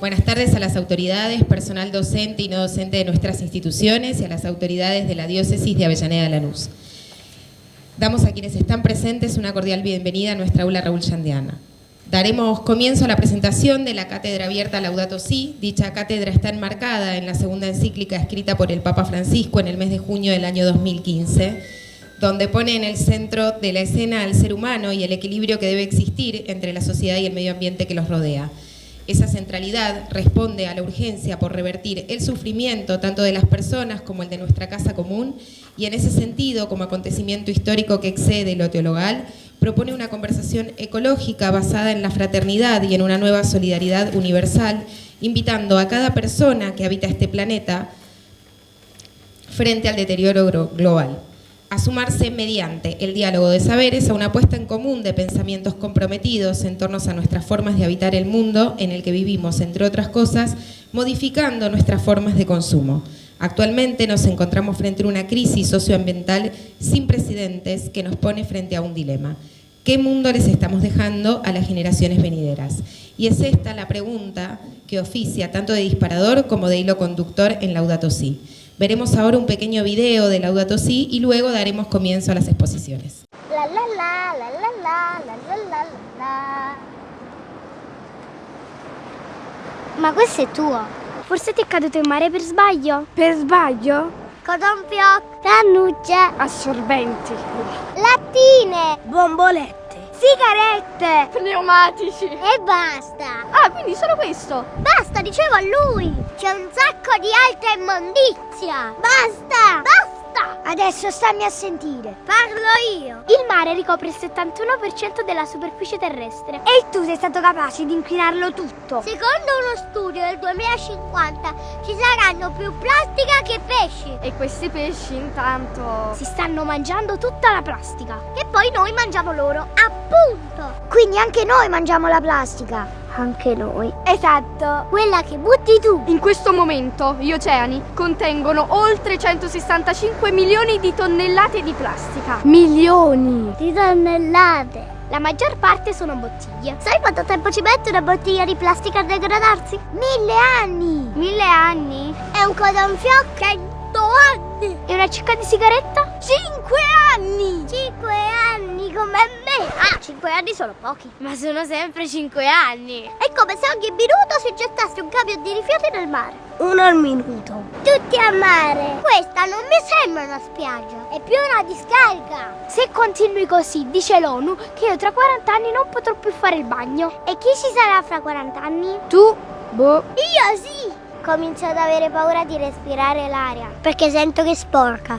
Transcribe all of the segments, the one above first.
Buenas tardes a las autoridades, personal docente y no docente de nuestras instituciones y a las autoridades de la Diócesis de Avellaneda de Lanús. Damos a quienes están presentes una cordial bienvenida a nuestra aula Raúl Yandiana. Daremos comienzo a la presentación de la Cátedra Abierta Laudato Si. Dicha cátedra está enmarcada en la segunda encíclica escrita por el Papa Francisco en el mes de junio del año 2015, donde pone en el centro de la escena al ser humano y el equilibrio que debe existir entre la sociedad y el medio ambiente que los rodea. Esa centralidad responde a la urgencia por revertir el sufrimiento tanto de las personas como el de nuestra casa común, y en ese sentido, como acontecimiento histórico que excede lo teologal, propone una conversación ecológica basada en la fraternidad y en una nueva solidaridad universal, invitando a cada persona que habita este planeta frente al deterioro global, a sumarse mediante el diálogo de saberes a una puesta en común de pensamientos comprometidos en torno a nuestras formas de habitar el mundo en el que vivimos, entre otras cosas, modificando nuestras formas de consumo. Actualmente nos encontramos frente a una crisis socioambiental sin precedentes que nos pone frente a un dilema. ¿Qué mundo les estamos dejando a las generaciones venideras? Y es esta la pregunta que oficia tanto de disparador como de hilo conductor en Laudato Si. Veremos ahora un pequeño video de Laudato Si y luego daremos comienzo a las exposiciones. La la la la la la la la la la. Ma questo è tuo? Forse ti è caduto in mare per sbaglio? Per sbaglio? Cotton fioc, cannucce, Assorbenti. lattine, Bombolette. sigarette Pneumatici. e basta. Ah, quindi solo questo? Basta, dicevo a lui. C'è un sacco di altra immondizia. Basta, basta. Adesso stammi a sentire. Parlo io. Il mare ricopre il 71% della superficie terrestre. E tu sei stato capace di inquinarlo tutto. Secondo uno studio del 2050 ci saranno più plastica che pesci. E questi pesci intanto si stanno mangiando tutta la plastica. E poi noi mangiamo loro, appunto. Quindi anche noi mangiamo la plastica. Anche noi. Esatto. Quella che butti tu. In questo momento gli oceani contengono oltre 165 milioni di tonnellate di plastica. Milioni! Di tonnellate. La maggior parte sono bottiglie. Sai quanto tempo ci mette una bottiglia di plastica a degradarsi? 1000 anni. 1000 anni? È un cotton fioc 100 anni. E una cicca di sigaretta? 5 anni. 5 anni come me. Ah, 5 anni sono pochi. Ma sono sempre 5 anni. È come se ogni minuto si gettasse un camion di rifiuti nel mare. Uno al minuto. Tutti a mare. Questa non mi sembra una spiaggia, è più una discarica. Se continui così, dice l'ONU, che io tra 40 anni non potrò più fare il bagno. E chi ci sarà fra 40 anni? Tu? Boh. Io sì. Comincio ad avere paura di respirare l'aria, perché sento che è sporca.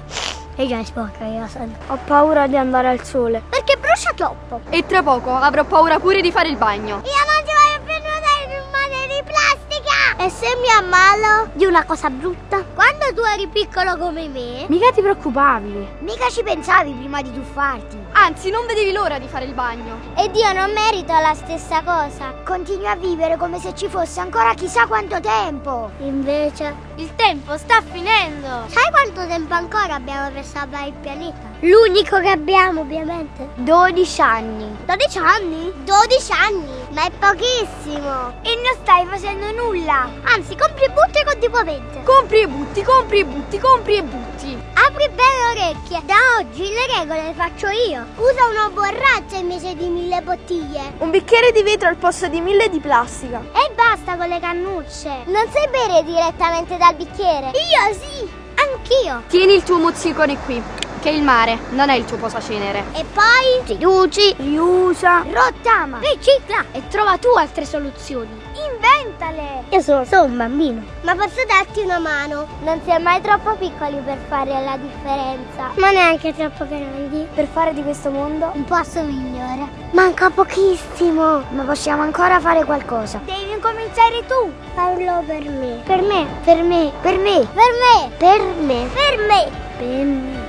E già è sporca, io la sento. Ho paura di andare al sole. Perché brucia troppo. E tra poco avrò paura pure di fare il bagno. Io non ci voglio più nuotare in un mare di plastica. E se mi ammalo di una cosa brutta? Quando tu eri piccolo come me, Mica ti preoccupavi. mica ci pensavi prima di tuffarti. Anzi, non vedevi l'ora di fare il bagno. Ed io non merito la stessa cosa. Continui a vivere come se ci fosse ancora chissà quanto tempo. Invece, Il tempo sta finendo. sai quanto tempo ancora abbiamo per salvare il pianeta? L'unico che abbiamo, ovviamente. 12 anni. 12 anni? 12 anni? Ma è pochissimo. E non stai facendo nulla. Anzi, compri e butti continuamente. Compri e butti, compri e butti, compri e butti. Apri bene le orecchie. Da oggi le regole le faccio io. Usa una borraccia invece di 1000 bottiglie. Un bicchiere di vetro al posto di 1000 di plastica. E basta con le cannucce. Non sai bere direttamente dal bicchiere? Io sì, anch'io. Tieni il tuo mozzicone qui, che il mare non è il tuo posacenere. E poi riduci, Riusa. rottama, ricicla. E trova tu altre soluzioni. Inventale. Io sono solo un bambino. Ma posso darti una mano? Non si è mai troppo piccoli per fare la differenza. Ma neanche troppo grandi. Per fare di questo mondo Un posto migliore. Manca pochissimo. ma possiamo ancora fare qualcosa. Devi incominciare tu. Parlo per me. Per me. Per me. Per me. Per me. Per me. Per me. Per me.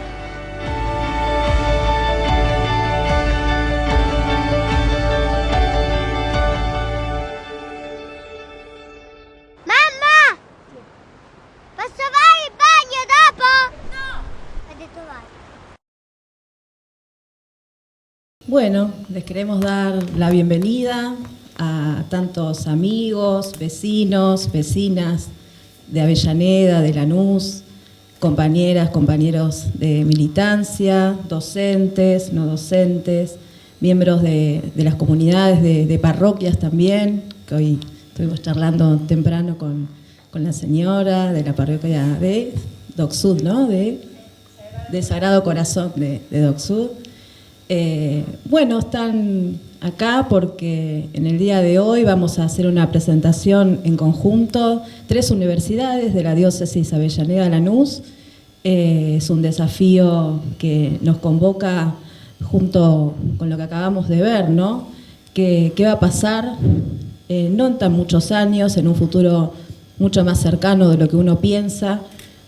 Mamma! Posso fare il bagno dopo? No. Ha detto vai. Bueno, les queremos dar la bienvenida a tantos amigos, vecinos, vecinas de Avellaneda, de Lanús, compañeras, compañeros de militancia, docentes, no docentes, miembros de las comunidades de parroquias también, que hoy estuvimos charlando temprano con la señora de la parroquia de Docsud, ¿no? De Sagrado Corazón de Docsud. Bueno, están acá porque en el día de hoy vamos a hacer una presentación en conjunto, 3 universidades de la diócesis Avellaneda-Lanús. Es un desafío que nos convoca junto con lo que acabamos de ver, ¿no? ¿Qué va a pasar no en tan muchos años, en un futuro mucho más cercano de lo que uno piensa,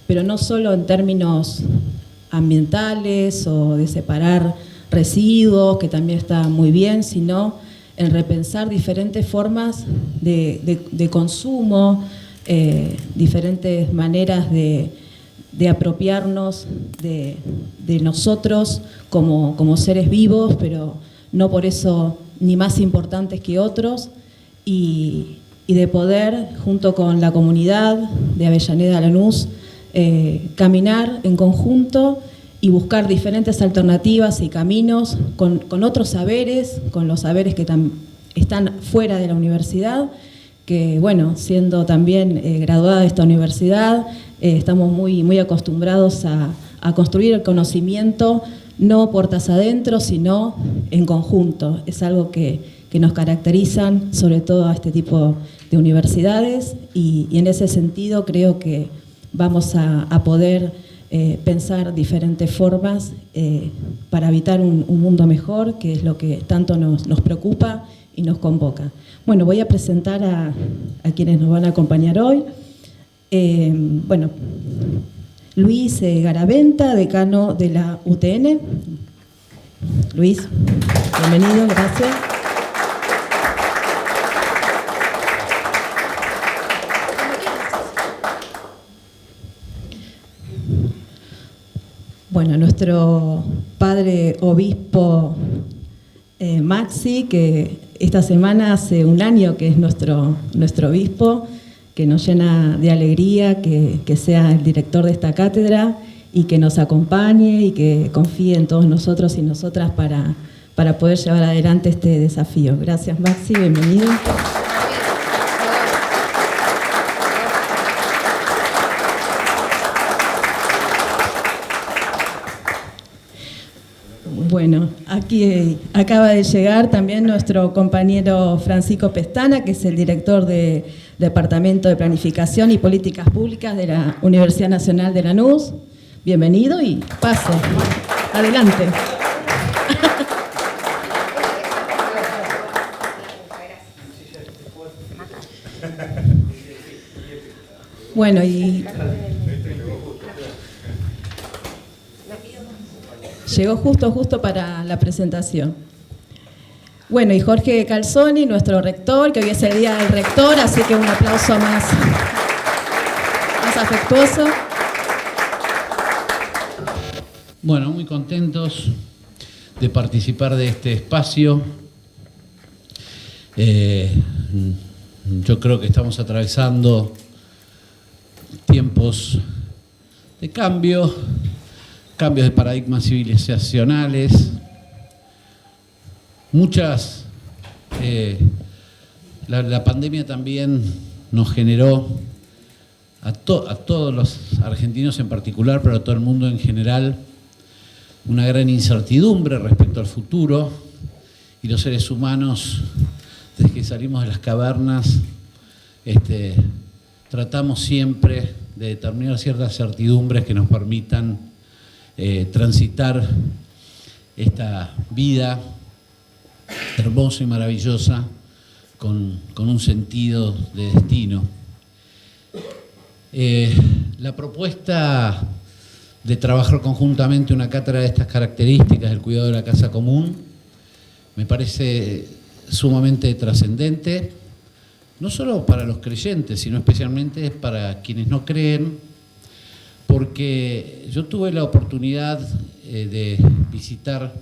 pero no solo en términos ambientales o de separar residuos, que también está muy bien, sino en repensar diferentes formas de consumo, diferentes maneras de apropiarnos de nosotros como seres vivos, pero no por eso ni más importantes que otros, y de poder, junto con la comunidad de Avellaneda-Lanús, caminar en conjunto y buscar diferentes alternativas y caminos con otros saberes, con los saberes que están fuera de la universidad, que bueno, siendo también graduada de esta universidad, estamos muy acostumbrados a construir el conocimiento no puertas adentro, sino en conjunto. Es algo que nos caracterizan sobre todo a este tipo de universidades, y en ese sentido creo que vamos a poder pensar diferentes formas para habitar un mundo mejor, que es lo que tanto nos preocupa y nos convoca. Bueno, voy a presentar a quienes nos van a acompañar hoy. Bueno, Luis Garaventa, decano de la UTN. Luis, bienvenido, gracias. Bueno, nuestro padre obispo Maxi, que esta semana hace un año que es nuestro obispo, que nos llena de alegría que sea el director de esta cátedra y que nos acompañe y que confíe en todos nosotros y nosotras para poder llevar adelante este desafío. Gracias, Maxi, bienvenido. Bueno, aquí acaba de llegar también nuestro compañero Francisco Pestana, que es el director del Departamento de Planificación y Políticas Públicas de la Universidad Nacional de Lanús. Bienvenido y pase. Adelante. Bueno, y llegó justo para la presentación. Bueno, y Jorge Calzoni, nuestro rector, que hoy es el día del rector, así que un aplauso más afectuoso. Bueno, muy contentos de participar de este espacio. Yo creo que estamos atravesando tiempos de cambios de paradigmas civilizacionales. La pandemia también nos generó a todos los argentinos en particular, pero a todo el mundo en general, una gran incertidumbre respecto al futuro, y los seres humanos, desde que salimos de las cavernas, tratamos siempre de determinar ciertas certidumbres que nos permitan transitar esta vida hermosa y maravillosa con un sentido de destino. La propuesta de trabajar conjuntamente una cátedra de estas características, el cuidado de la casa común, me parece sumamente trascendente, no solo para los creyentes, sino especialmente para quienes no creen, porque yo tuve la oportunidad de visitar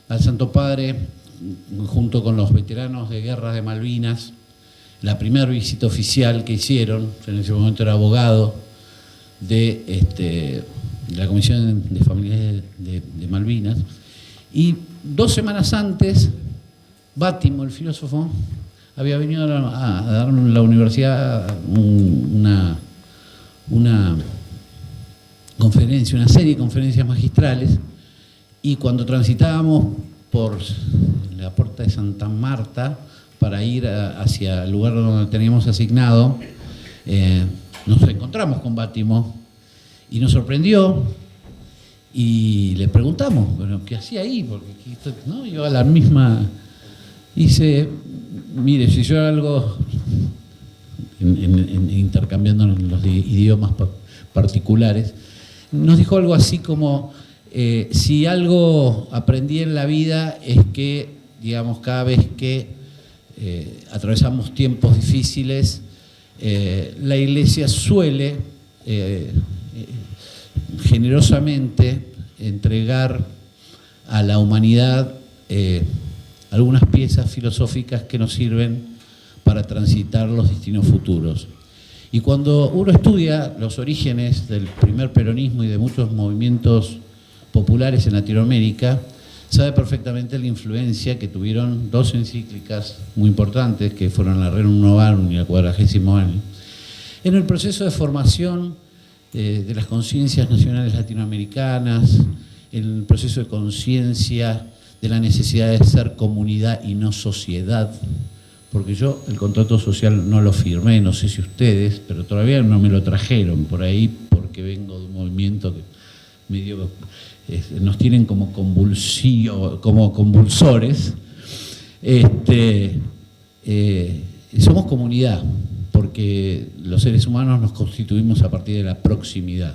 al Santo Padre junto con los veteranos de guerra de Malvinas, la primera visita oficial que hicieron. Yo en ese momento era abogado de la Comisión de Familias de Malvinas, y 2 semanas antes, Bátimo, el filósofo, había venido a dar en la universidad una conferencia, una serie de conferencias magistrales, y cuando transitábamos por la puerta de Santa Marta para ir hacia el lugar donde teníamos asignado, nos encontramos con Bátimo y nos sorprendió y le preguntamos, bueno, ¿qué hacía ahí? Porque ¿no? Yo a la misma hice, mire, si yo algo, intercambiando los idiomas particulares, nos dijo algo así como, si algo aprendí en la vida es que, digamos, cada vez que atravesamos tiempos difíciles, la Iglesia suele generosamente entregar a la humanidad algunas piezas filosóficas que nos sirven para transitar los destinos futuros. Y cuando uno estudia los orígenes del primer peronismo y de muchos movimientos populares en Latinoamérica, sabe perfectamente la influencia que tuvieron 2 encíclicas muy importantes, que fueron la Rerum Novarum y la 40º año, en el proceso de formación de las conciencias nacionales latinoamericanas, en el proceso de conciencia de la necesidad de ser comunidad y no sociedad, porque yo el contrato social no lo firmé, no sé si ustedes, pero todavía no me lo trajeron por ahí, porque vengo de un movimiento que medio nos tienen como convulsores. Somos comunidad, porque los seres humanos nos constituimos a partir de la proximidad,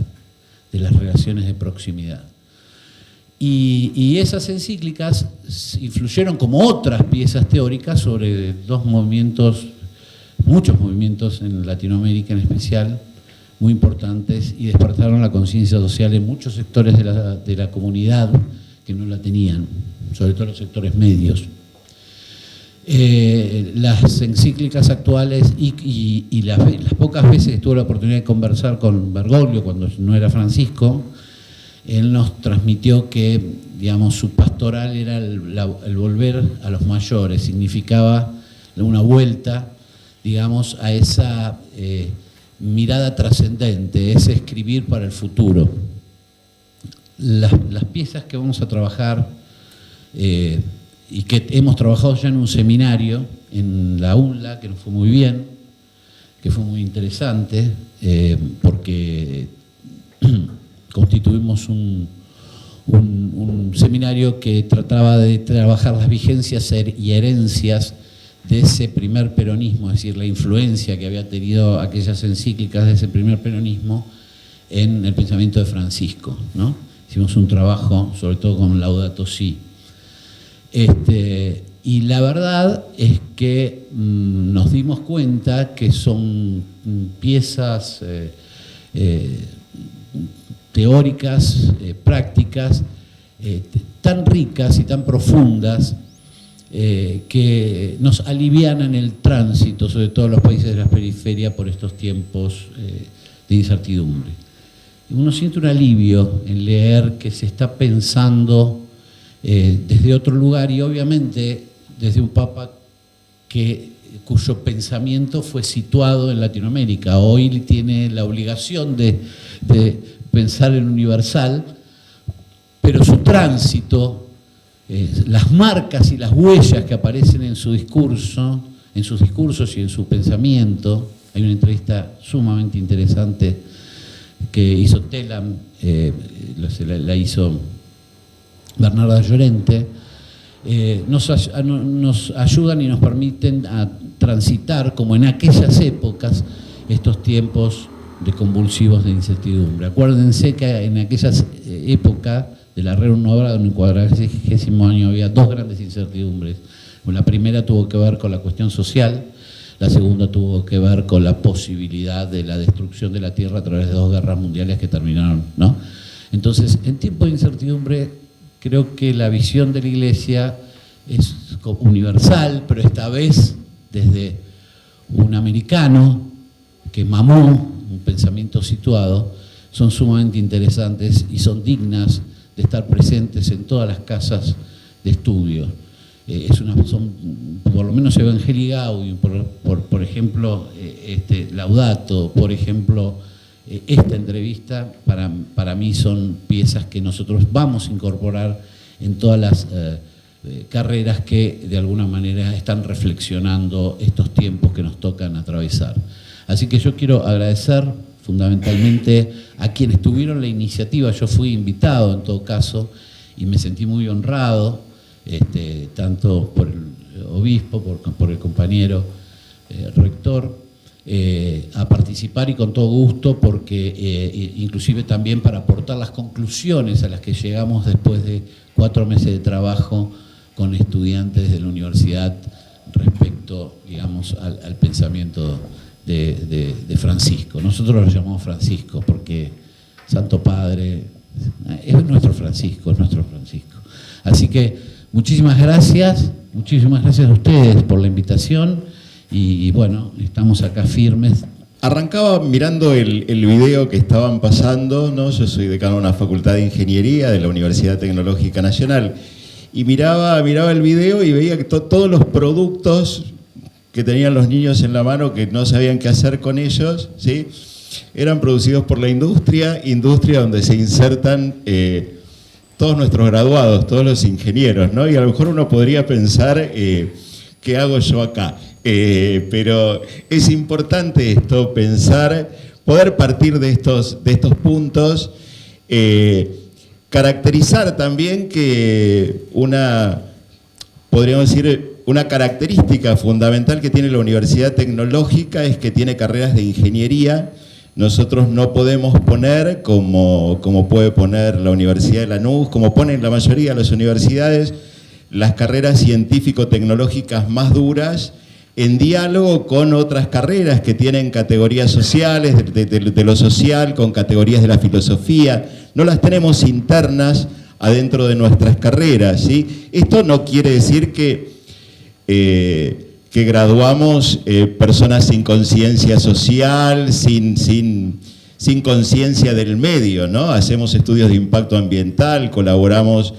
de las relaciones de proximidad. Y esas encíclicas influyeron como otras piezas teóricas sobre 2 movimientos, muchos movimientos en Latinoamérica en especial, muy importantes, y despertaron la conciencia social en muchos sectores de la comunidad que no la tenían, sobre todo los sectores medios. Las encíclicas actuales y las pocas veces que tuve la oportunidad de conversar con Bergoglio cuando no era Francisco, él nos transmitió que, digamos, su pastoral era el volver a los mayores, significaba una vuelta, digamos, a esa mirada trascendente, ese escribir para el futuro. Las piezas que vamos a trabajar y que hemos trabajado ya en un seminario en la UNLA, que nos fue muy bien, que fue muy interesante, porque constituimos un seminario que trataba de trabajar las vigencias y herencias de ese primer peronismo, es decir, la influencia que había tenido aquellas encíclicas de ese primer peronismo en el pensamiento de Francisco, ¿no? Hicimos un trabajo, sobre todo con Laudato Si. Y la verdad es que nos dimos cuenta que son piezas teóricas, prácticas, tan ricas y tan profundas, que nos alivianan el tránsito, sobre todo en los países de la periferia, por estos tiempos de incertidumbre. Uno siente un alivio en leer que se está pensando desde otro lugar, y obviamente desde un Papa cuyo pensamiento fue situado en Latinoamérica. Hoy tiene la obligación de pensar en universal, pero su tránsito, las marcas y las huellas que aparecen en sus discursos y en su pensamiento. Hay una entrevista sumamente interesante que hizo Telam, la hizo Bernarda Llorente. Nos ayudan y nos permiten a transitar, como en aquellas épocas, estos tiempos de convulsivos de incertidumbre. Acuérdense que en aquellas épocas de la Rerum Novarum, en el 40º año, había 2 grandes incertidumbres. La primera tuvo que ver con la cuestión social, la segunda tuvo que ver con la posibilidad de la destrucción de la tierra a través de 2 guerras mundiales que terminaron, ¿no? Entonces, en tiempos de incertidumbre, creo que la visión de la Iglesia es universal, pero esta vez desde un americano que mamó un pensamiento situado, son sumamente interesantes y son dignas de estar presentes en todas las casas de estudio. Por lo menos Evangelii Gaudium, por ejemplo, Laudato, por ejemplo, esta entrevista, para mí son piezas que nosotros vamos a incorporar en todas las carreras que de alguna manera están reflexionando estos tiempos que nos tocan atravesar. Así que yo quiero agradecer fundamentalmente a quienes tuvieron la iniciativa. Yo fui invitado en todo caso y me sentí muy honrado, tanto por el obispo, por el compañero rector, a participar, y con todo gusto, porque inclusive también para aportar las conclusiones a las que llegamos después de 4 meses de trabajo con estudiantes de la universidad respecto, digamos, al pensamiento de Francisco. Nosotros lo llamamos Francisco porque Santo Padre es nuestro Francisco, Así que muchísimas gracias a ustedes por la invitación y bueno, estamos acá firmes. Arrancaba mirando el video que estaban pasando, ¿no? Yo soy decano de una facultad de ingeniería de la Universidad Tecnológica Nacional y miraba el video y veía que todos los productos que tenían los niños en la mano, que no sabían qué hacer con ellos, ¿sí?, eran producidos por la industria donde se insertan todos nuestros graduados, todos los ingenieros, ¿no? Y a lo mejor uno podría pensar, ¿qué hago yo acá? Pero es importante esto, pensar, poder partir de estos puntos, caracterizar también que podríamos decir, una característica fundamental que tiene la Universidad Tecnológica es que tiene carreras de ingeniería. Nosotros no podemos poner, como puede poner la Universidad de Lanús, como ponen la mayoría de las universidades, las carreras científico-tecnológicas más duras, en diálogo con otras carreras que tienen categorías sociales, de lo social, con categorías de la filosofía. No las tenemos internas adentro de nuestras carreras, ¿sí? Esto no quiere decir que graduamos personas sin conciencia social, sin conciencia del medio, ¿no? Hacemos estudios de impacto ambiental, colaboramos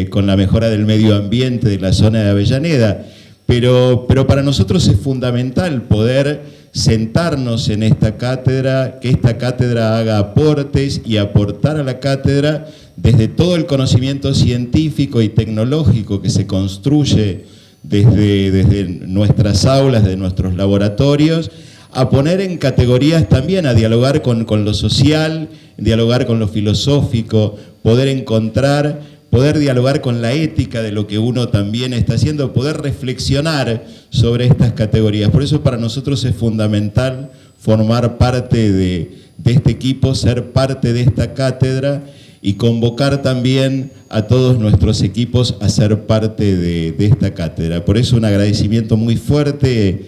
con la mejora del medio ambiente de la zona de Avellaneda, pero para nosotros es fundamental poder sentarnos en esta cátedra, que esta cátedra haga aportes y aportar a la cátedra desde todo el conocimiento científico y tecnológico que se construye desde nuestras aulas, de nuestros laboratorios, a poner en categorías también, a dialogar con lo social, dialogar con lo filosófico, poder dialogar con la ética de lo que uno también está haciendo, poder reflexionar sobre estas categorías. Por eso para nosotros es fundamental formar parte de este equipo, ser parte de esta cátedra y convocar también a todos nuestros equipos a ser parte de esta cátedra. Por eso un agradecimiento muy fuerte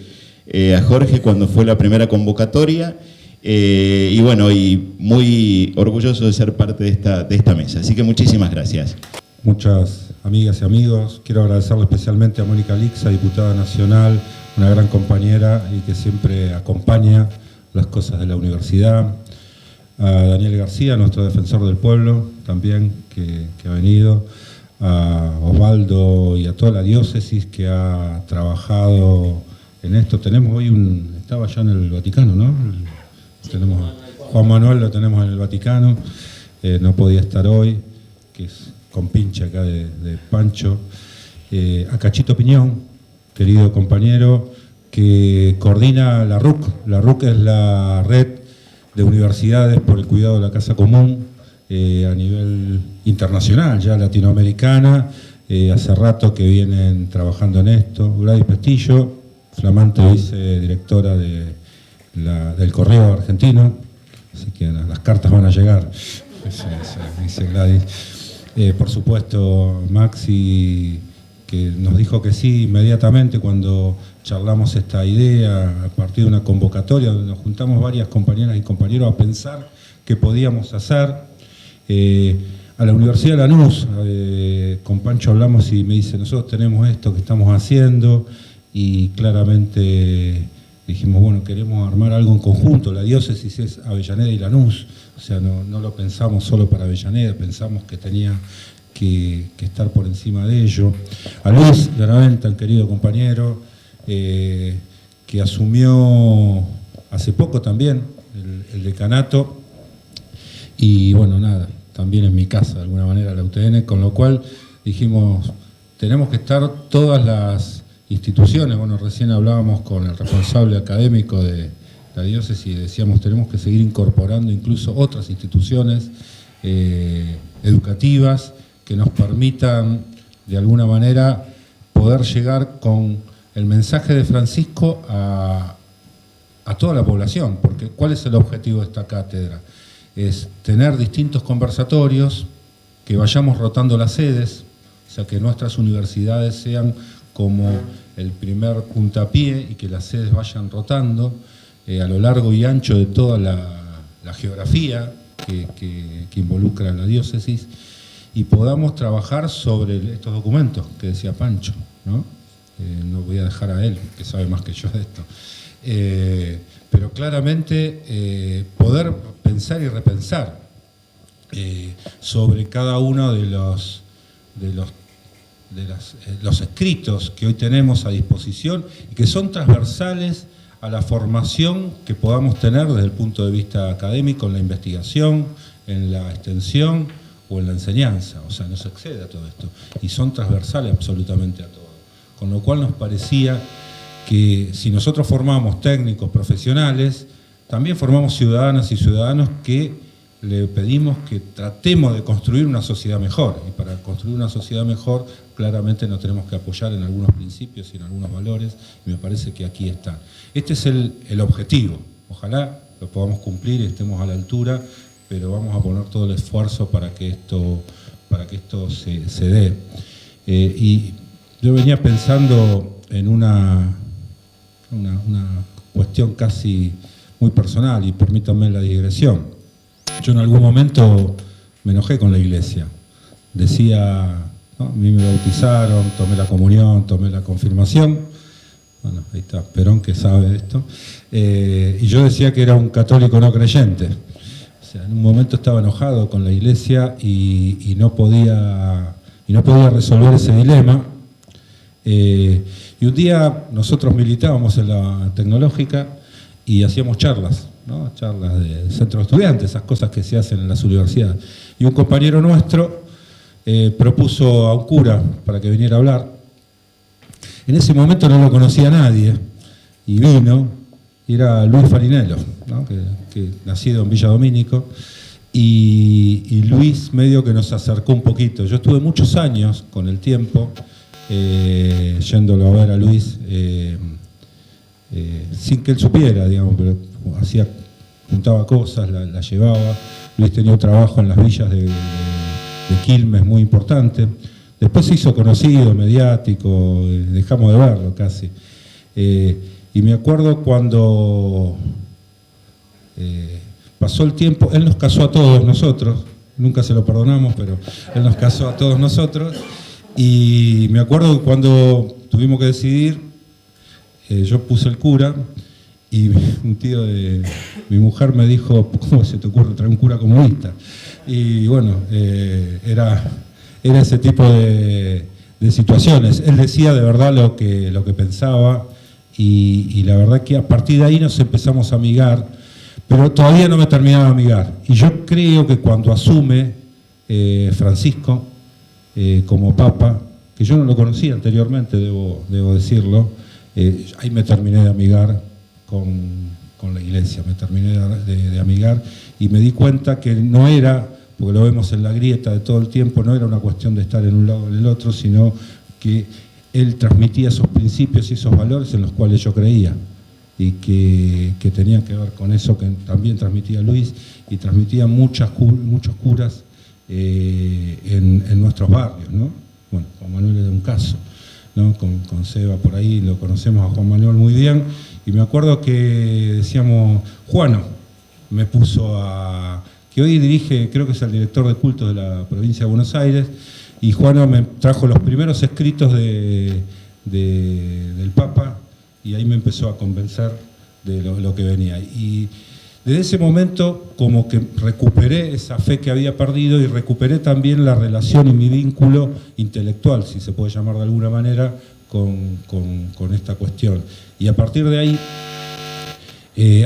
a Jorge cuando fue la primera convocatoria y bueno, y muy orgulloso de ser parte de esta mesa. Así que muchísimas gracias. Muchas amigas y amigos, quiero agradecerle especialmente a Mónica Lixa, diputada nacional, una gran compañera y que siempre acompaña las cosas de la universidad. A Daniel García, nuestro defensor del pueblo, también, que ha venido, a Osvaldo y a toda la diócesis que ha trabajado en esto. Tenemos hoy estaba ya en el Vaticano, ¿no? Juan Manuel lo tenemos en el Vaticano, no podía estar hoy, que es compinche acá de Pancho. A Cachito Piñón, querido compañero, que coordina la RUC. La RUC es la red de universidades por el cuidado de la casa común a nivel internacional, ya latinoamericana. Hace rato que vienen trabajando en esto. Gladys Pestillo, flamante vicedirectora del Correo Argentino, así que las cartas van a llegar, dice Gladys. Por supuesto, Maxi, que nos dijo que sí inmediatamente cuando charlamos esta idea a partir de una convocatoria donde nos juntamos varias compañeras y compañeros a pensar qué podíamos hacer. a la Universidad de Lanús, con Pancho hablamos y me dice, nosotros tenemos esto que estamos haciendo, y claramente dijimos, bueno, queremos armar algo en conjunto. La diócesis es Avellaneda y Lanús, o sea, no lo pensamos solo para Avellaneda, pensamos que tenía que estar por encima de ello. A Luis Garaventa, un querido compañero, que asumió hace poco también el decanato, y bueno, nada, también en mi casa de alguna manera la UTN, con lo cual dijimos, tenemos que estar todas las instituciones. Bueno, recién hablábamos con el responsable académico de la diócesis y decíamos, tenemos que seguir incorporando incluso otras instituciones educativas que nos permitan de alguna manera poder llegar con el mensaje de Francisco a toda la población, porque ¿cuál es el objetivo de esta cátedra? Es tener distintos conversatorios, que vayamos rotando las sedes, o sea, que nuestras universidades sean como el primer puntapié y que las sedes vayan rotando a lo largo y ancho de toda la geografía que involucra la diócesis, y podamos trabajar sobre estos documentos que decía Pancho, ¿no? No voy a dejar a él, que sabe más que yo de esto. Pero claramente poder pensar y repensar sobre cada uno de los escritos que hoy tenemos a disposición y que son transversales a la formación que podamos tener desde el punto de vista académico, en la investigación, en la extensión o en la enseñanza. O sea, no se excede a todo esto y son transversales absolutamente a todo. Con lo cual nos parecía que si nosotros formamos técnicos profesionales, también formamos ciudadanas y ciudadanos que le pedimos que tratemos de construir una sociedad mejor. Y para construir una sociedad mejor, claramente nos tenemos que apoyar en algunos principios y en algunos valores, y me parece que aquí están. Este es el objetivo. Ojalá lo podamos cumplir y estemos a la altura, pero vamos a poner todo el esfuerzo para que esto se dé. Y yo venía pensando en una cuestión casi muy personal, y permítanme la digresión. Yo en algún momento me enojé con la iglesia. Decía, ¿no? A mí me bautizaron, tomé la comunión, tomé la confirmación. Bueno, ahí está Perón, que sabe de esto. Y yo decía que era un católico no creyente. O sea, en un momento estaba enojado con la iglesia y no podía resolver ese dilema. Y un día nosotros militábamos en la tecnológica y hacíamos charlas, ¿no? Charlas de centro de estudiantes, esas cosas que se hacen en las universidades. Y un compañero nuestro propuso a un cura para que viniera a hablar. En ese momento no lo conocía nadie, y vino, y era Luis Farinello, ¿no? que nacido en Villa Domínico, y Luis medio que nos acercó un poquito. Yo estuve muchos años, con el tiempo, yéndolo a ver a Luis, sin que él supiera, digamos, pero juntaba cosas, la llevaba. Luis tenía un trabajo en las villas de Quilmes muy importante. Después se hizo conocido, mediático, dejamos de verlo casi. Y me acuerdo cuando pasó el tiempo, él nos casó a todos nosotros, nunca se lo perdonamos, pero él nos casó a todos nosotros. Y me acuerdo cuando tuvimos que decidir, yo puse el cura, y un tío de mi mujer me dijo, ¿cómo se te ocurre traer un cura comunista? Y bueno, era ese tipo de situaciones. Él decía de verdad lo que pensaba, y la verdad que a partir de ahí nos empezamos a amigar, pero todavía no me terminaba de amigar. Y yo creo que cuando asume Francisco como papa, que yo no lo conocía anteriormente, debo decirlo, ahí me terminé de amigar con la iglesia, me terminé de amigar, y me di cuenta que no era, porque lo vemos en la grieta de todo el tiempo, no era una cuestión de estar en un lado o en el otro, sino que él transmitía esos principios y esos valores en los cuales yo creía, y que tenían que ver con eso que también transmitía Luis, y transmitía muchos curas en nuestros barrios, ¿no? Bueno, Juan Manuel es de un caso, ¿no? Con Seba por ahí, lo conocemos a Juan Manuel muy bien, y me acuerdo que decíamos, Juano me puso que hoy dirige, creo que es el director de cultos de la provincia de Buenos Aires, y Juana me trajo los primeros escritos del Papa, y ahí me empezó a convencer de lo que venía. Y desde ese momento como que recuperé esa fe que había perdido y recuperé también la relación y mi vínculo intelectual, si se puede llamar de alguna manera, con esta cuestión. Y a partir de ahí,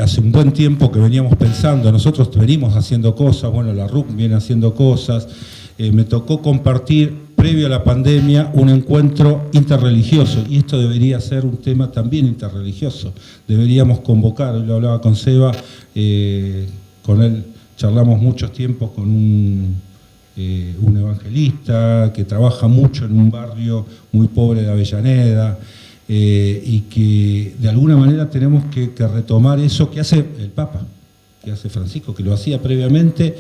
hace un buen tiempo que veníamos pensando, nosotros venimos haciendo cosas, bueno, la RUC viene haciendo cosas, me tocó compartir, previo a la pandemia, un encuentro interreligioso, y esto debería ser un tema también interreligioso. Deberíamos convocar, hoy lo hablaba con Seba, con él charlamos muchos tiempos con un evangelista que trabaja mucho en un barrio muy pobre de Avellaneda, y que de alguna manera tenemos que retomar eso que hace el Papa, que hace Francisco, que lo hacía previamente.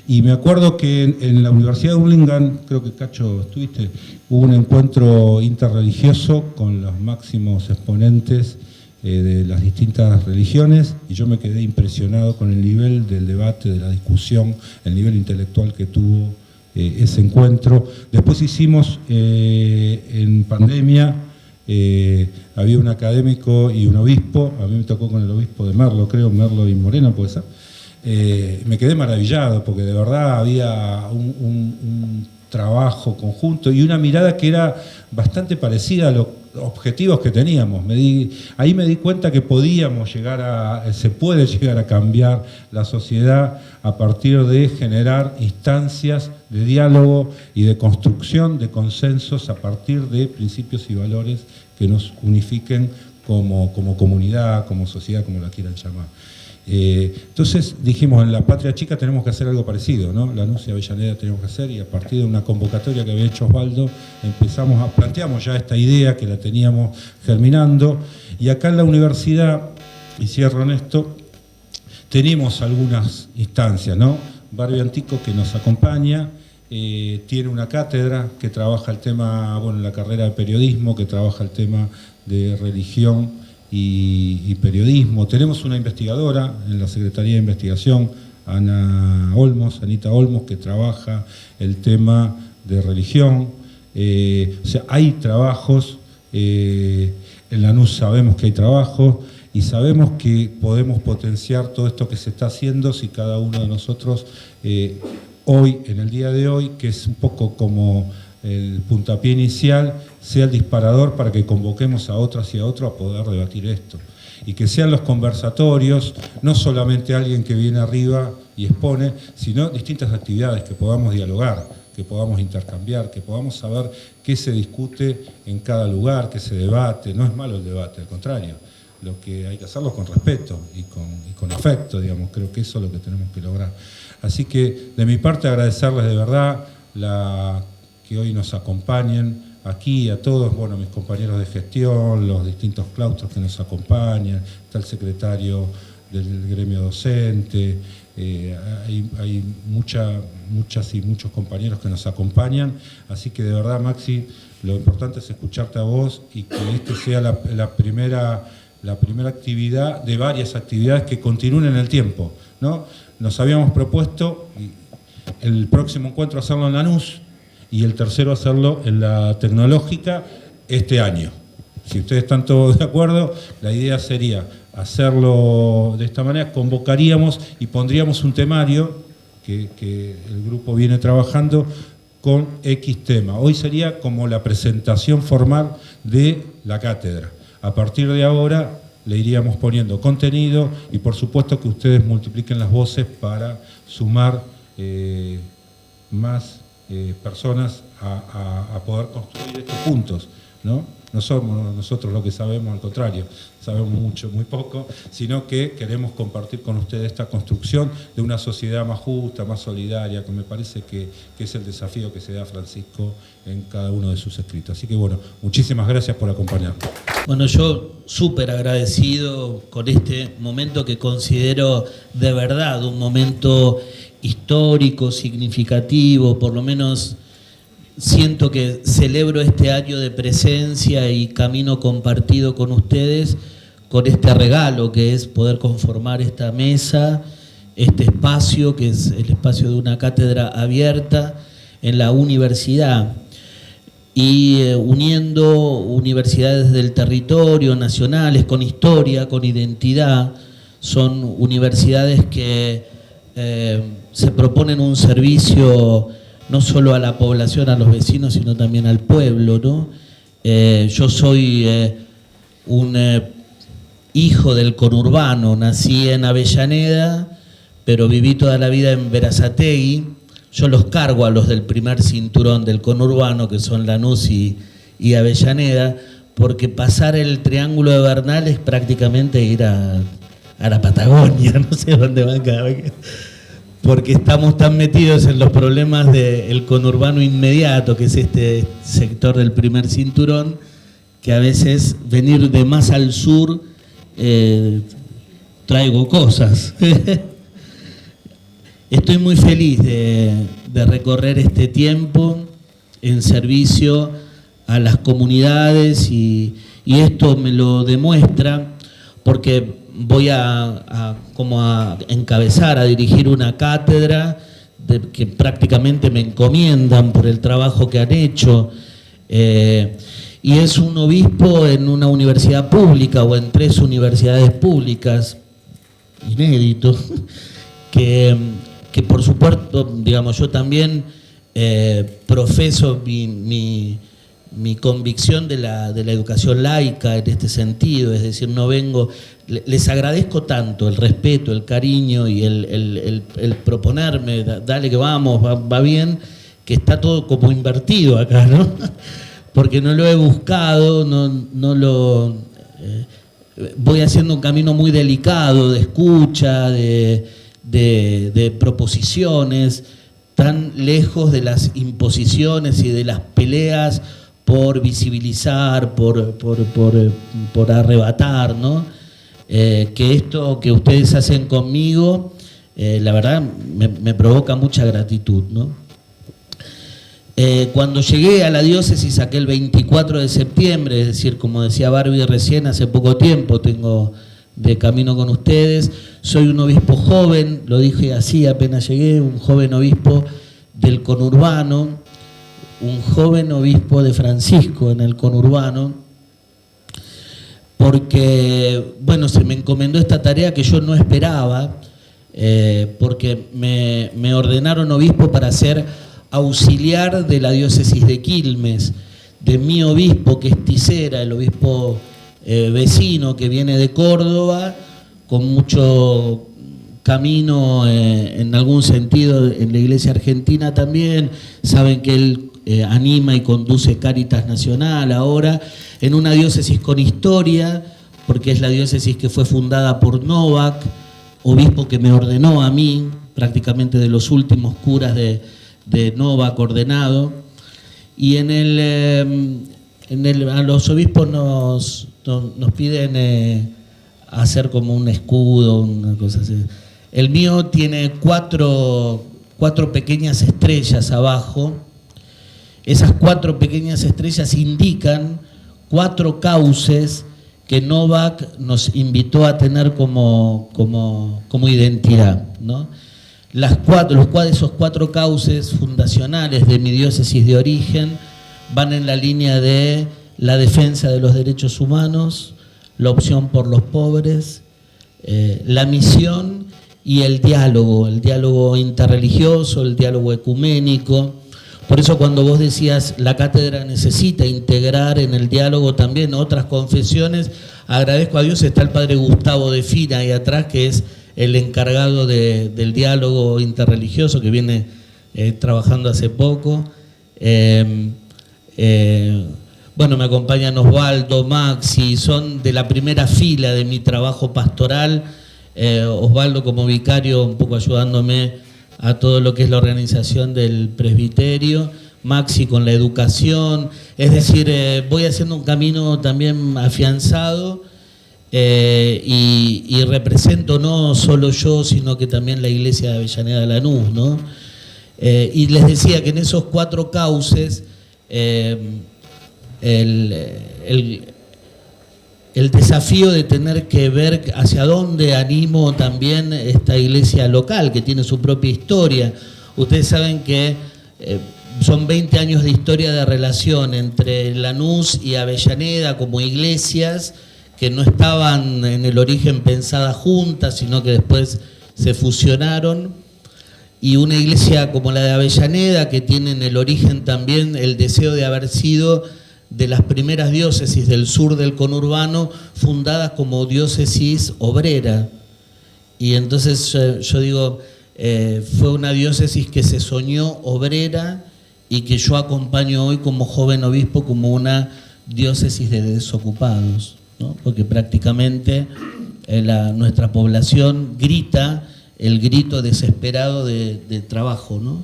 Y me acuerdo que en la Universidad de Burlingame, creo que Cacho estuviste, hubo un encuentro interreligioso con los máximos exponentes de las distintas religiones, y yo me quedé impresionado con el nivel del debate, de la discusión, el nivel intelectual que tuvo ese encuentro. Después hicimos en pandemia, había un académico y un obispo, a mí me tocó con el obispo de Merlo, creo, Merlo y Moreno, puede ser. Me quedé maravillado porque de verdad había un trabajo conjunto y una mirada que era bastante parecida a los objetivos que teníamos. Ahí me di cuenta que se puede llegar a cambiar la sociedad a partir de generar instancias de diálogo y de construcción de consensos a partir de principios y valores que nos unifiquen como comunidad, como sociedad, como la quieran llamar. Entonces dijimos, en la Patria Chica tenemos que hacer algo parecido, ¿no? Lanús y Avellaneda tenemos que hacer, y a partir de una convocatoria que había hecho Osvaldo, planteamos ya esta idea que la teníamos germinando, y acá en la universidad, y cierro en esto, tenemos algunas instancias, ¿no? Barrio Antico, que nos acompaña, tiene una cátedra que trabaja el tema, bueno, la carrera de periodismo, que trabaja el tema de religión y periodismo. Tenemos una investigadora en la Secretaría de Investigación, Anita Olmos, que trabaja el tema de religión. O sea, hay trabajos, en Lanús sabemos que hay trabajos, y sabemos que podemos potenciar todo esto que se está haciendo si cada uno de nosotros, hoy, en el día de hoy, que es un poco como el puntapié inicial, sea el disparador para que convoquemos a otras y a otros a poder debatir esto. Y que sean los conversatorios, no solamente alguien que viene arriba y expone, sino distintas actividades, que podamos dialogar, que podamos intercambiar, que podamos saber qué se discute en cada lugar, qué se debate. No es malo el debate, al contrario. Lo que hay que hacerlo con respeto y con afecto, digamos. Creo que eso es lo que tenemos que lograr. Así que, de mi parte, agradecerles de verdad que hoy nos acompañen aquí, a todos, bueno, mis compañeros de gestión, los distintos claustros que nos acompañan, está el secretario del gremio docente, hay muchas y muchos compañeros que nos acompañan, así que de verdad, Maxi, lo importante es escucharte a vos y que este sea la primera actividad de varias actividades que continúen en el tiempo, ¿no? Nos habíamos propuesto el próximo encuentro hacerlo en Lanús y el tercero hacerlo en la Tecnológica este año. Si ustedes están todos de acuerdo, la idea sería hacerlo de esta manera, convocaríamos y pondríamos un temario que el grupo viene trabajando con X tema. Hoy sería como la presentación formal de la cátedra. A partir de ahora le iríamos poniendo contenido y por supuesto que ustedes multipliquen las voces para sumar más personas a poder construir estos puntos, ¿no? No somos nosotros los que sabemos, al contrario, sabemos mucho, muy poco, sino que queremos compartir con ustedes esta construcción de una sociedad más justa, más solidaria, que me parece que es el desafío que se da Francisco en cada uno de sus escritos. Así que bueno, muchísimas gracias por acompañarnos. Bueno, yo súper agradecido con este momento que considero de verdad un momento histórico, significativo, por lo menos siento que celebro este año de presencia y camino compartido con ustedes, con este regalo que es poder conformar esta mesa este espacio, que es el espacio de una cátedra abierta en la universidad, y uniendo universidades del territorio, nacionales, con historia, con identidad. Son universidades que se proponen un servicio no solo a la población, a los vecinos, sino también al pueblo, ¿no? Yo soy un hijo del conurbano, nací en Avellaneda, pero viví toda la vida en Berazategui. Yo los cargo a los del primer cinturón del conurbano, que son Lanús y Avellaneda, porque pasar el Triángulo de Bernal es prácticamente ir a la Patagonia, no sé dónde van cada vez, porque estamos tan metidos en los problemas del conurbano inmediato, que es este sector del primer cinturón, que a veces venir de más al sur traigo cosas. Estoy muy feliz de recorrer este tiempo en servicio a las comunidades y esto me lo demuestra porque voy a encabezar, a dirigir una cátedra que prácticamente me encomiendan por el trabajo que han hecho. Y es un obispo en una universidad pública o en 3 universidades públicas, inédito, que por supuesto, digamos, yo también profeso mi convicción de la educación laica en este sentido, es decir, no vengo, les agradezco tanto el respeto, el cariño y el proponerme, dale que vamos, va bien, que está todo como invertido acá, ¿no? Porque no lo he buscado, no lo voy haciendo un camino muy delicado de escucha, de proposiciones, tan lejos de las imposiciones y de las peleas por visibilizar, por arrebatar, ¿no? Que esto que ustedes hacen conmigo, la verdad me provoca mucha gratitud, ¿no? Cuando llegué a la diócesis aquel 24 de septiembre, es decir, como decía Barbie recién, hace poco tiempo tengo de camino con ustedes, soy un obispo joven, lo dije así apenas llegué, un joven obispo del conurbano, un joven obispo de Francisco en el conurbano, porque, bueno, se me encomendó esta tarea que yo no esperaba, porque me ordenaron obispo para ser auxiliar de la diócesis de Quilmes, de mi obispo que es Tisera, el obispo vecino que viene de Córdoba, con mucho camino en algún sentido en la Iglesia Argentina también. Saben que él anima y conduce Cáritas Nacional ahora, en una diócesis con historia, porque es la diócesis que fue fundada por Novak, obispo que me ordenó a mí, prácticamente de los últimos curas de Novak ordenado. Y a los obispos nos piden hacer como un escudo, una cosa así. El mío tiene cuatro pequeñas estrellas abajo. Esas 4 pequeñas estrellas indican 4 cauces que Novak nos invitó a tener como identidad, ¿no? Esos 4 cauces fundacionales de mi diócesis de origen van en la línea de la defensa de los derechos humanos, la opción por los pobres, la misión y el diálogo interreligioso, el diálogo ecuménico. Por eso cuando vos decías la cátedra necesita integrar en el diálogo también otras confesiones, agradezco a Dios, está el padre Gustavo de Fina ahí atrás, que es el encargado del diálogo interreligioso, que viene trabajando hace poco. Bueno, me acompañan Osvaldo, Maxi, son de la primera fila de mi trabajo pastoral. Osvaldo como vicario, un poco ayudándome a todo lo que es la organización del presbiterio, Maxi con la educación, es decir, voy haciendo un camino también afianzado y represento no solo yo, sino que también la iglesia de Avellaneda de Lanús, ¿no? Y les decía que en esos 4 cauces el desafío de tener que ver hacia dónde animo también esta iglesia local, que tiene su propia historia. Ustedes saben que son 20 años de historia de relación entre Lanús y Avellaneda como iglesias que no estaban en el origen pensadas juntas, sino que después se fusionaron. Y una iglesia como la de Avellaneda, que tiene en el origen también el deseo de haber sido de las primeras diócesis del sur del conurbano, fundadas como diócesis obrera. Y entonces yo digo, fue una diócesis que se soñó obrera y que yo acompaño hoy como joven obispo como una diócesis de desocupados, ¿no? Porque prácticamente nuestra población grita el grito desesperado de trabajo, ¿no?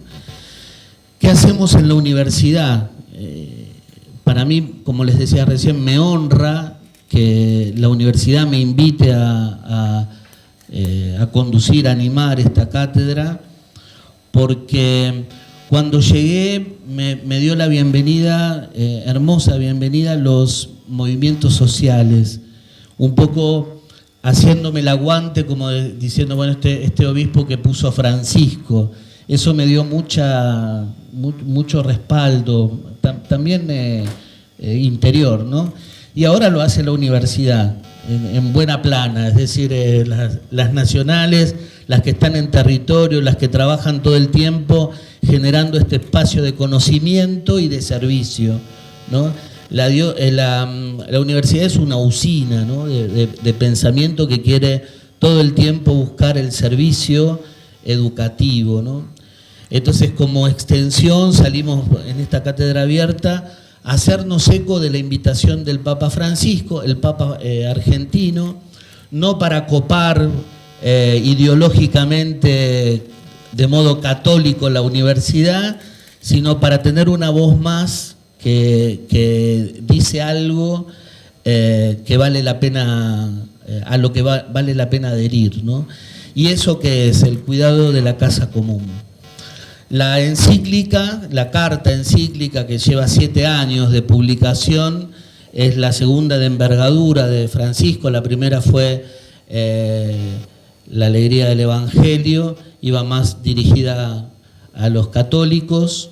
¿Qué hacemos en la universidad? Para mí, como les decía recién, me honra que la universidad me invite a conducir, a animar esta cátedra, porque cuando llegué me dio la bienvenida, hermosa bienvenida, a los movimientos sociales, un poco haciéndome el aguante, como diciendo, bueno, este obispo que puso a Francisco, eso me dio mucho respaldo, también interior, ¿no? Y ahora lo hace la universidad, en buena plana, es decir, las nacionales, las que están en territorio, las que trabajan todo el tiempo generando este espacio de conocimiento y de servicio, ¿no? La universidad es una usina, ¿no? de pensamiento que quiere todo el tiempo buscar el servicio educativo, ¿no? Entonces, como extensión, salimos en esta cátedra abierta a hacernos eco de la invitación del Papa Francisco, el Papa argentino, no para copar ideológicamente de modo católico la universidad, sino para tener una voz más que dice algo que vale la pena, a lo que vale la pena adherir, ¿no? Y eso que es el cuidado de la casa común. La encíclica, la carta encíclica que lleva 7 años de publicación, es la segunda de envergadura de Francisco. La primera fue La alegría del Evangelio, iba más dirigida a los católicos,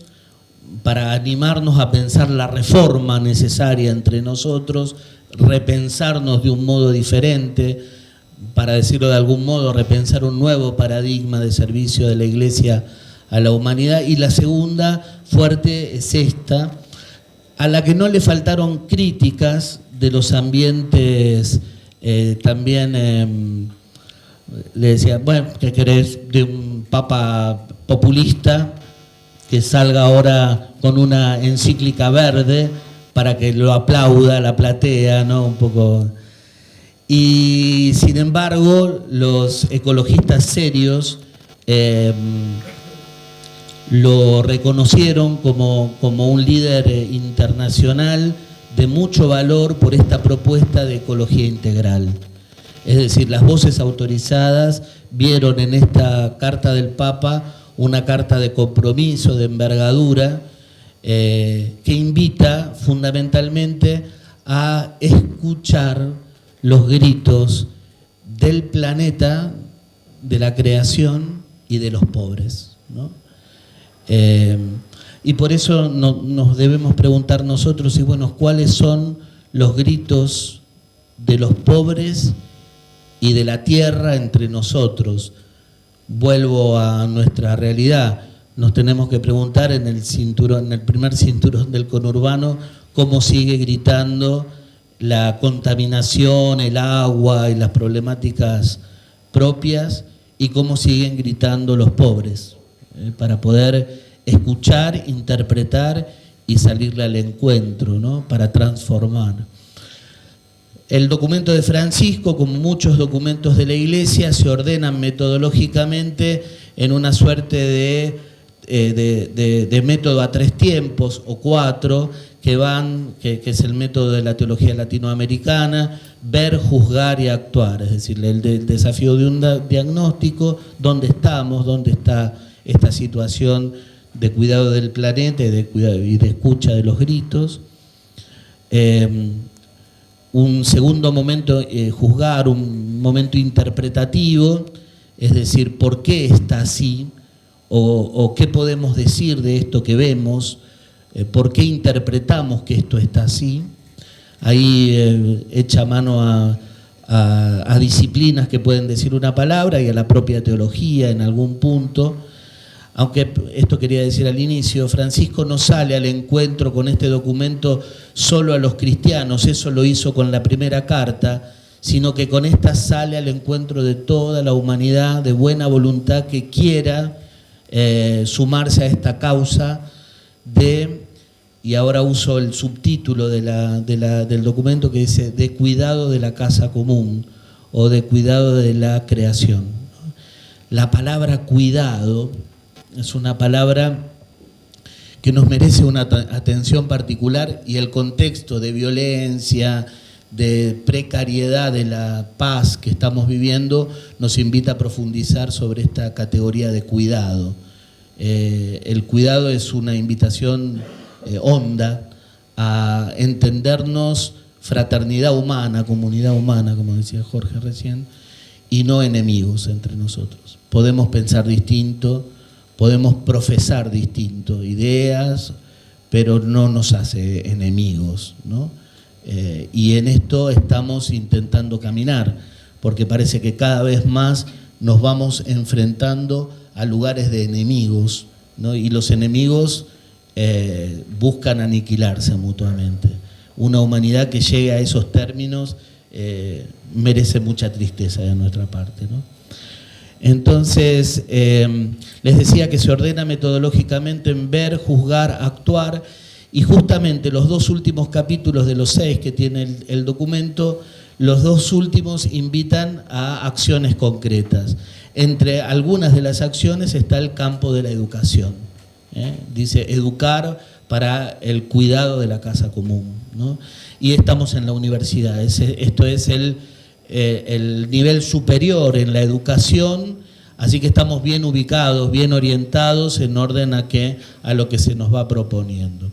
para animarnos a pensar la reforma necesaria entre nosotros, repensarnos de un modo diferente, para decirlo de algún modo, repensar un nuevo paradigma de servicio de la Iglesia a la humanidad. Y la segunda fuerte es esta, a la que no le faltaron críticas de los ambientes también. Le decía, bueno, ¿qué querés de un papa populista que salga ahora con una encíclica verde para que lo aplauda la platea, ¿no? Un poco. Y sin embargo, los ecologistas serios lo reconocieron como un líder internacional de mucho valor por esta propuesta de ecología integral. Es decir, las voces autorizadas vieron en esta carta del Papa una carta de compromiso, de envergadura, que invita fundamentalmente a escuchar los gritos del planeta, de la creación y de los pobres, ¿no? Y por eso nos debemos preguntar nosotros, y bueno, ¿cuáles son los gritos de los pobres y de la tierra entre nosotros? Vuelvo a nuestra realidad. Nos tenemos que preguntar en el primer cinturón del conurbano, cómo sigue gritando la contaminación, el agua y las problemáticas propias, y cómo siguen gritando los pobres, para poder escuchar, interpretar y salirle al encuentro, ¿no? Para transformar. El documento de Francisco, como muchos documentos de la Iglesia, se ordenan metodológicamente en una suerte de método a 3 tiempos o 4, que es el método de la teología latinoamericana: ver, juzgar y actuar. Es decir, el desafío de un diagnóstico: ¿dónde estamos? ¿Dónde está esta situación de cuidado del planeta y de escucha de los gritos? un segundo momento, juzgar, un momento interpretativo, es decir, ¿por qué está así? O qué podemos decir de esto que vemos, por qué interpretamos que esto está así. Ahí echa mano a disciplinas que pueden decir una palabra y a la propia teología en algún punto. Aunque esto quería decir al inicio, Francisco no sale al encuentro con este documento solo a los cristianos, eso lo hizo con la primera carta, sino que con esta sale al encuentro de toda la humanidad de buena voluntad que quiera sumarse a esta causa y ahora uso el subtítulo del documento que dice, de cuidado de la casa común o de cuidado de la creación. La palabra cuidado es una palabra que nos merece una atención particular y el contexto de violencia, de precariedad de la paz que estamos viviendo nos invita a profundizar sobre esta categoría de cuidado. El cuidado es una invitación honda a entendernos fraternidad humana, comunidad humana, como decía Jorge recién, y no enemigos entre nosotros. Podemos pensar distinto, podemos profesar distinto ideas, pero no nos hace enemigos, ¿no? Y en esto estamos intentando caminar, porque parece que cada vez más nos vamos enfrentando a lugares de enemigos, ¿no? Y los enemigos buscan aniquilarse mutuamente. Una humanidad que llegue a esos términos merece mucha tristeza de nuestra parte, ¿no? Entonces, les decía que se ordena metodológicamente en ver, juzgar, actuar, y justamente los dos últimos capítulos de los 6 que tiene el documento, los dos últimos invitan a acciones concretas. Entre algunas de las acciones está el campo de la educación. Dice, educar para el cuidado de la casa común, ¿no? Y estamos en la universidad. Esto es el nivel superior en la educación, así que estamos bien ubicados, bien orientados en orden a lo que se nos va proponiendo.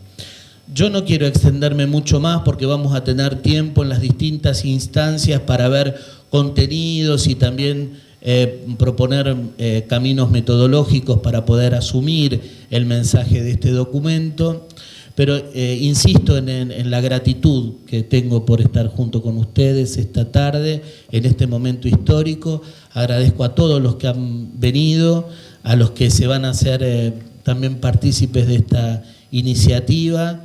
Yo no quiero extenderme mucho más porque vamos a tener tiempo en las distintas instancias para ver contenidos y también proponer caminos metodológicos para poder asumir el mensaje de este documento. Pero insisto en la gratitud que tengo por estar junto con ustedes esta tarde, en este momento histórico. Agradezco a todos los que han venido, a los que se van a hacer también partícipes de esta iniciativa.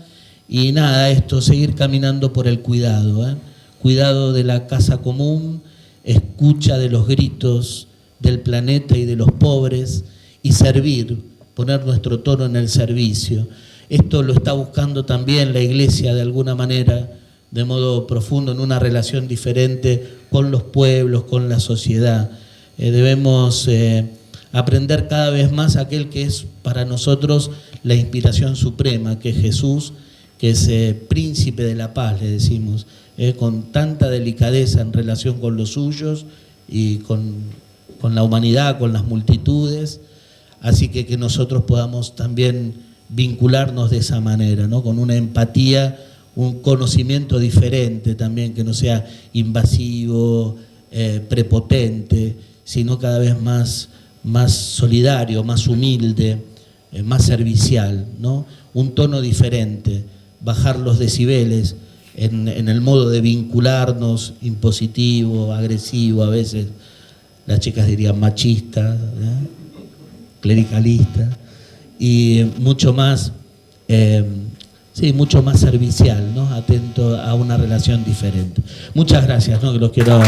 Y nada, seguir caminando por el cuidado, cuidado de la casa común, escucha de los gritos del planeta y de los pobres, y servir, poner nuestro tono en el servicio. Esto lo está buscando también la Iglesia de alguna manera, de modo profundo, en una relación diferente con los pueblos, con la sociedad. Debemos aprender cada vez más aquel que es para nosotros la inspiración suprema, que es Jesús, que es príncipe de la paz, le decimos, con tanta delicadeza en relación con los suyos y con la humanidad, con las multitudes. Así que nosotros podamos también vincularnos de esa manera, ¿no? Con una empatía, un conocimiento diferente también, que no sea invasivo, prepotente, sino cada vez más solidario, más humilde, más servicial, ¿no? Un tono diferente, bajar los decibeles en el modo de vincularnos, impositivo, agresivo, a veces las chicas dirían machista, clericalista, y mucho más servicial, ¿no? Atento a una relación diferente. Muchas gracias, ¿no? Que los quiero